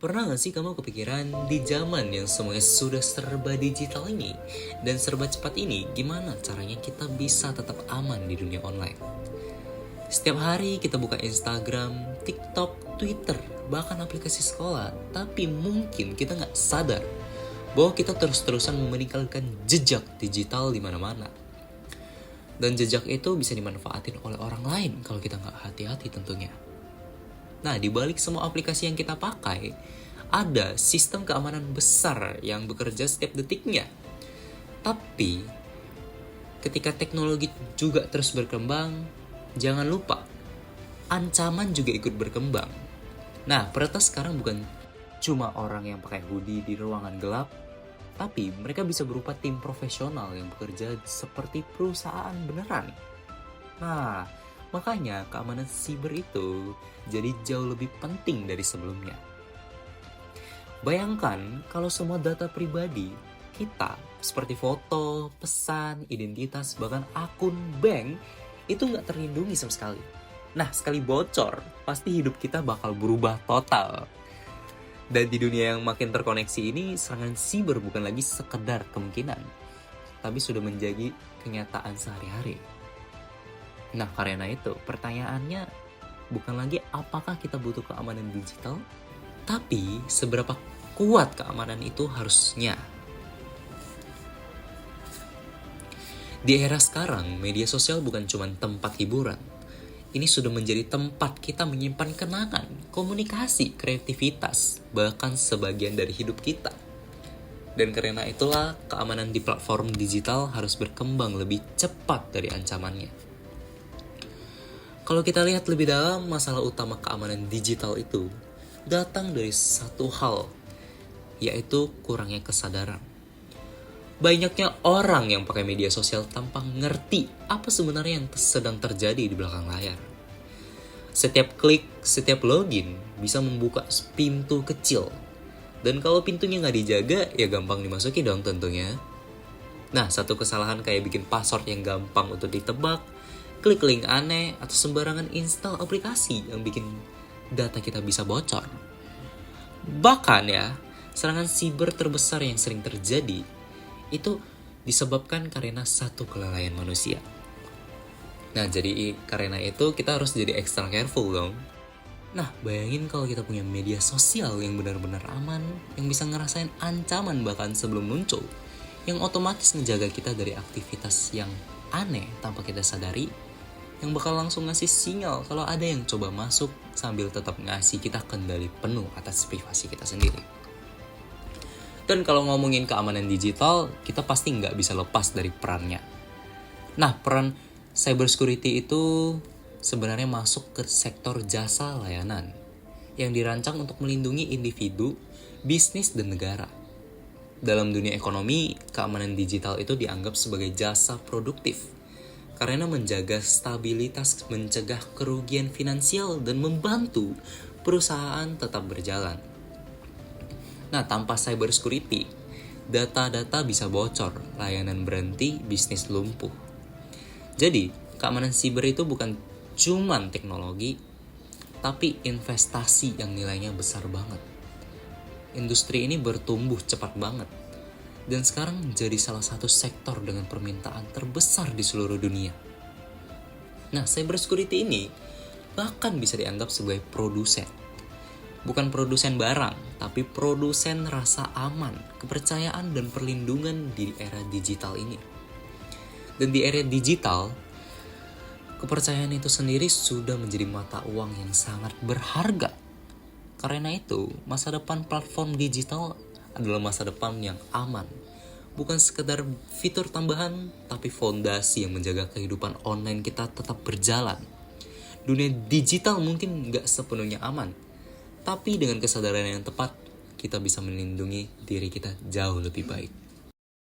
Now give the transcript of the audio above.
Pernah gak sih kamu kepikiran di zaman yang semuanya sudah serba digital ini dan serba cepat ini, gimana caranya kita bisa tetap aman di dunia online? Setiap hari kita buka Instagram, TikTok, Twitter, bahkan aplikasi sekolah, tapi mungkin kita gak sadar bahwa kita terus-terusan meninggalkan jejak digital di mana-mana. Dan jejak itu bisa dimanfaatin oleh orang lain kalau kita gak hati-hati tentunya. Nah, di balik semua aplikasi yang kita pakai, ada sistem keamanan besar yang bekerja setiap detiknya. Tapi, ketika teknologi juga terus berkembang, jangan lupa, ancaman juga ikut berkembang. Nah, peretas sekarang bukan cuma orang yang pakai hoodie di ruangan gelap, tapi mereka bisa berupa tim profesional yang bekerja seperti perusahaan beneran. Nah, makanya keamanan siber itu jadi jauh lebih penting dari sebelumnya. Bayangkan kalau semua data pribadi kita, seperti foto, pesan, identitas, bahkan akun bank, itu nggak terlindungi sama sekali. Nah, sekali bocor, pasti hidup kita bakal berubah total. Dan di dunia yang makin terkoneksi ini, serangan siber bukan lagi sekedar kemungkinan, tapi sudah menjadi kenyataan sehari-hari. Nah, karena itu pertanyaannya bukan lagi apakah kita butuh keamanan digital, tapi seberapa kuat keamanan itu harusnya. Di era sekarang, media sosial bukan cuma tempat hiburan. Ini sudah menjadi tempat kita menyimpan kenangan, komunikasi, kreativitas, bahkan sebagian dari hidup kita. Dan karena itulah, keamanan di platform digital harus berkembang lebih cepat dari ancamannya. Kalau kita lihat lebih dalam, masalah utama keamanan digital itu datang dari satu hal, yaitu kurangnya kesadaran. Banyaknya orang yang pakai media sosial tanpa ngerti apa sebenarnya yang sedang terjadi di belakang layar. Setiap klik, setiap login bisa membuka pintu kecil. Dan kalau pintunya nggak dijaga, ya gampang dimasuki dong tentunya. Nah, satu kesalahan kayak bikin password yang gampang untuk ditebak, klik link aneh, atau sembarangan install aplikasi yang bikin data kita bisa bocor. Bahkan ya, serangan siber terbesar yang sering terjadi itu disebabkan karena satu kelalaian manusia. Nah, jadi karena itu kita harus jadi extra careful dong. Nah, bayangin kalau kita punya media sosial yang benar-benar aman, yang bisa ngerasain ancaman bahkan sebelum muncul, yang otomatis menjaga kita dari aktivitas yang aneh tanpa kita sadari, yang bakal langsung ngasih sinyal kalau ada yang coba masuk sambil tetap ngasih kita kendali penuh atas privasi kita sendiri. Dan kalau ngomongin keamanan digital, kita pasti nggak bisa lepas dari perannya. Nah, peran cybersecurity itu sebenarnya masuk ke sektor jasa layanan yang dirancang untuk melindungi individu, bisnis, dan negara. Dalam dunia ekonomi, keamanan digital itu dianggap sebagai jasa produktif karena menjaga stabilitas, mencegah kerugian finansial, dan membantu perusahaan tetap berjalan. Nah, tanpa cybersecurity, data-data bisa bocor, layanan berhenti, bisnis lumpuh. Jadi, keamanan siber itu bukan cuman teknologi, tapi investasi yang nilainya besar banget. Industri ini bertumbuh cepat banget, dan sekarang menjadi salah satu sektor dengan permintaan terbesar di seluruh dunia. Nah, cybersecurity ini bahkan bisa dianggap sebagai produsen. Bukan produsen barang, tapi produsen rasa aman, kepercayaan, dan perlindungan di era digital ini. Dan di era digital, kepercayaan itu sendiri sudah menjadi mata uang yang sangat berharga. Karena itu, masa depan platform digital adalah masa depan yang aman. Bukan sekedar fitur tambahan, tapi fondasi yang menjaga kehidupan online kita tetap berjalan. Dunia digital mungkin gak sepenuhnya aman, tapi dengan kesadaran yang tepat, kita bisa melindungi diri kita jauh lebih baik.